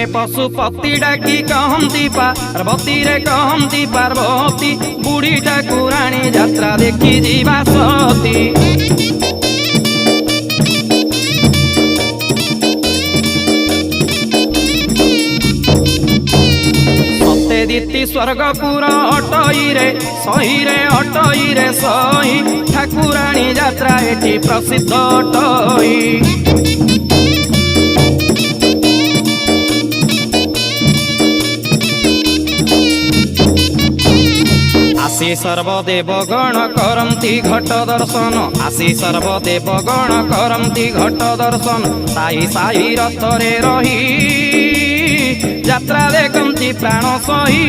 पशुपति डाकी कहती पार्वती रे कहती पार्वती बुढ़ी ठाकुराणी यात्रा देखी जीवा सती। दीति स्वर्गपुर अटई रे सही ठाकुराणी यात्रा एठी प्रसिद्ध अटई। आसी सर्वदेवगण करन्ति घट दर्शन आसी सर्वदेवगण करन्ति घट दर्शन साई साई रथरे रही यात्रा देखन्ति प्राण सही।